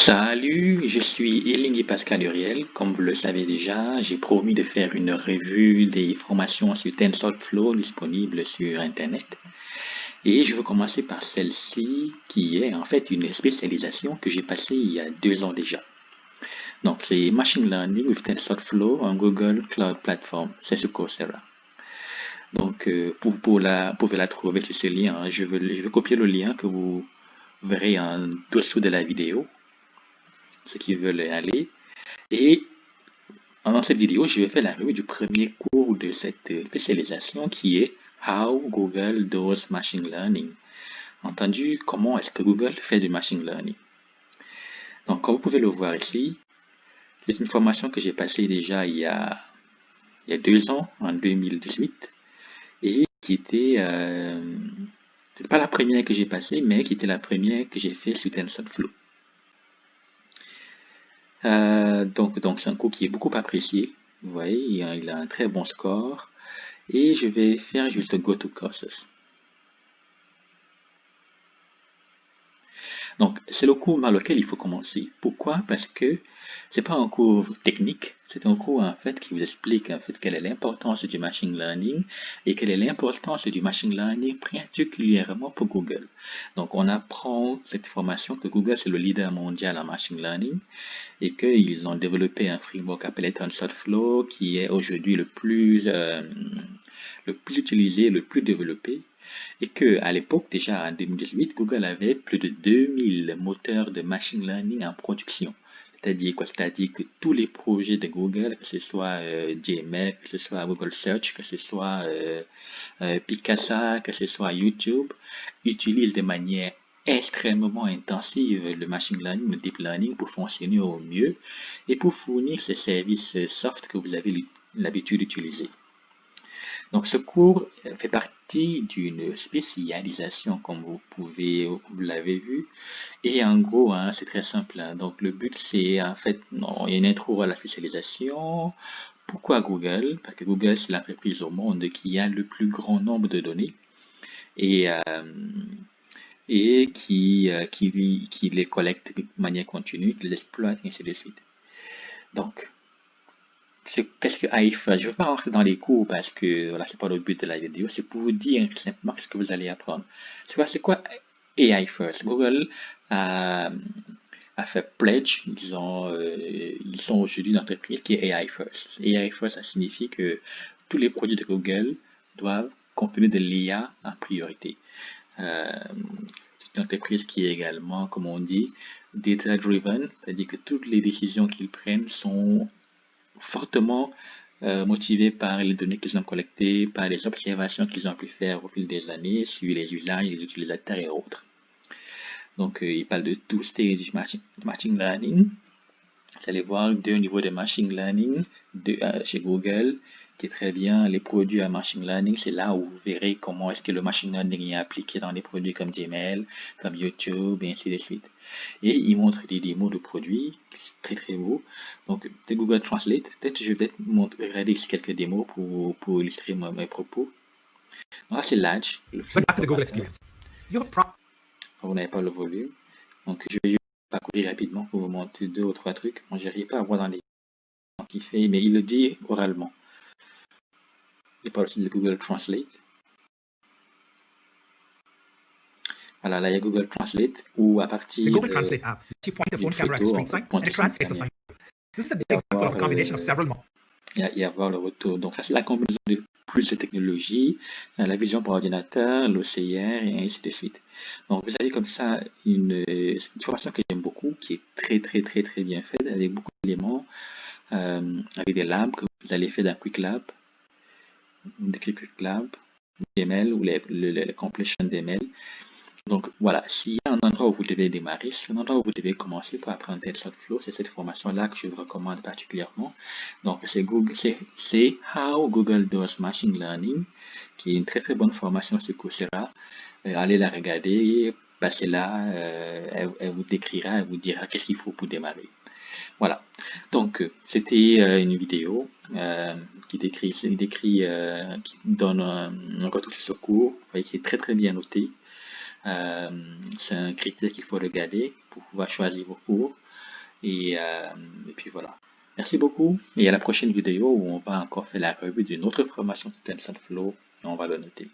Salut, je suis Elingui Pascal Uriel. Comme vous le savez déjà, j'ai promis de faire une revue des formations sur TensorFlow disponibles sur Internet. Et je veux commencer par celle-ci, qui est en fait une spécialisation que j'ai passée il y a 2 ans déjà. Donc, c'est Machine Learning with TensorFlow en Google Cloud Platform. C'est sur Coursera. Donc, vous pouvez la trouver sur ce lien. Je vais copier le lien que vous verrez en dessous de la vidéo, ceux qui veulent aller. Et dans cette vidéo, je vais faire la revue du premier cours de cette spécialisation qui est How Google does Machine Learning. Entendu, comment est-ce que Google fait du Machine Learning? Donc, comme vous pouvez le voir ici, c'est une formation que j'ai passée déjà il y a 2 ans, en 2018, et qui était, c'est pas la première que j'ai passée, mais qui était la première que j'ai fait sur TensorFlow. Donc c'est un cours qui est beaucoup apprécié. Vous voyez, il a un très bon score. Et je vais faire juste Go to Courses. Donc, c'est le cours par lequel il faut commencer. Pourquoi? Parce que c'est pas un cours technique, c'est un cours en fait qui vous explique en fait quelle est l'importance du machine learning et quelle est l'importance du machine learning particulièrement pour Google. Donc, on apprend cette formation que Google c'est le leader mondial en machine learning et qu'ils ont développé un framework appelé TensorFlow qui est aujourd'hui le plus utilisé, le plus développé. Et que à l'époque, déjà en 2018, Google avait plus de 2000 moteurs de machine learning en production. C'est-à-dire quoi? C'est-à-dire que tous les projets de Google, que ce soit Gmail, que ce soit Google Search, que ce soit Picasa, que ce soit YouTube, utilisent de manière extrêmement intensive le machine learning, le deep learning pour fonctionner au mieux et pour fournir ces services soft que vous avez l'habitude d'utiliser. Donc, ce cours fait partie d'une spécialisation, comme vous l'avez vu. Et en gros, hein, c'est très simple, hein. Donc, le but, c'est en fait, non, il y a une intro à la spécialisation. Pourquoi Google? Parce que Google, c'est l'entreprise au monde qui a le plus grand nombre de données et, qui les collecte de manière continue, qui les exploite, et ainsi de suite. Donc, qu'est-ce que AI first? Je ne vais pas rentrer dans les cours parce que voilà, c'est pas le but de la vidéo. C'est pour vous dire simplement ce que vous allez apprendre. C'est quoi AI first? Google a fait pledge, disons, ils sont aujourd'hui une entreprise qui est AI first. AI first, ça signifie que tous les produits de Google doivent contenir de l'IA en priorité. C'est une entreprise qui est également, comme on dit, data driven, c'est-à-dire que toutes les décisions qu'ils prennent sont fortement motivés par les données qu'ils ont collectées, par les observations qu'ils ont pu faire au fil des années sur les usages, les utilisateurs et autres. Donc, il parle de two stage machine learning. Vous allez voir 2 niveaux de machine learning chez Google, qui est très bien. Les produits à machine learning, c'est là où vous verrez comment est-ce que le machine learning est appliqué dans des produits comme Gmail, comme YouTube, et ainsi de suite. Et il montre des démos de produits, très très beau. Donc, de Google Translate, peut-être je vais regarder ici quelques démos pour illustrer mes propos. Là, c'est l'Edge. But back to the Google experience. You have Vous n'avez pas le volume. Donc, je vais juste parcourir rapidement pour vous montrer 2 ou 3 trucs. Moi, j'arrive pas à voir dans les qu'il fait, mais il le dit oralement. Il parle aussi de Google Translate. Voilà, là il y a Google Translate où à partir the Google Translate app. You point the phone camera at the photo, screen sign and pointer it sur une translates the caméra. sign. This is a big example of a combination of several models. Il y a voir le retour. Donc ça c'est la combinaison de plus de technologies, la vision par ordinateur, l'OCR et ainsi de suite. Donc vous avez comme ça une formation que j'aime beaucoup, qui est très très très très bien faite, avec beaucoup d'éléments, avec des labs que vous allez faire dans Quick Lab, DML ou les completion DML. Donc voilà, s'il y a un endroit où vous devez démarrer, c'est un endroit où vous devez commencer pour apprendre TensorFlow, c'est cette formation-là que je vous recommande particulièrement. Donc c'est How Google Does Machine Learning, qui est une très très bonne formation sur Coursera. Allez la regarder, passez là, elle vous décrira, elle vous dira qu'est-ce qu'il faut pour démarrer. Voilà, donc c'était une vidéo qui donne un retour sur ce cours, qui est très très bien noté. C'est un critère qu'il faut regarder pour pouvoir choisir vos cours. Et puis voilà. Merci beaucoup et à la prochaine vidéo où on va encore faire la revue d'une autre formation de TensorFlow et on va le noter.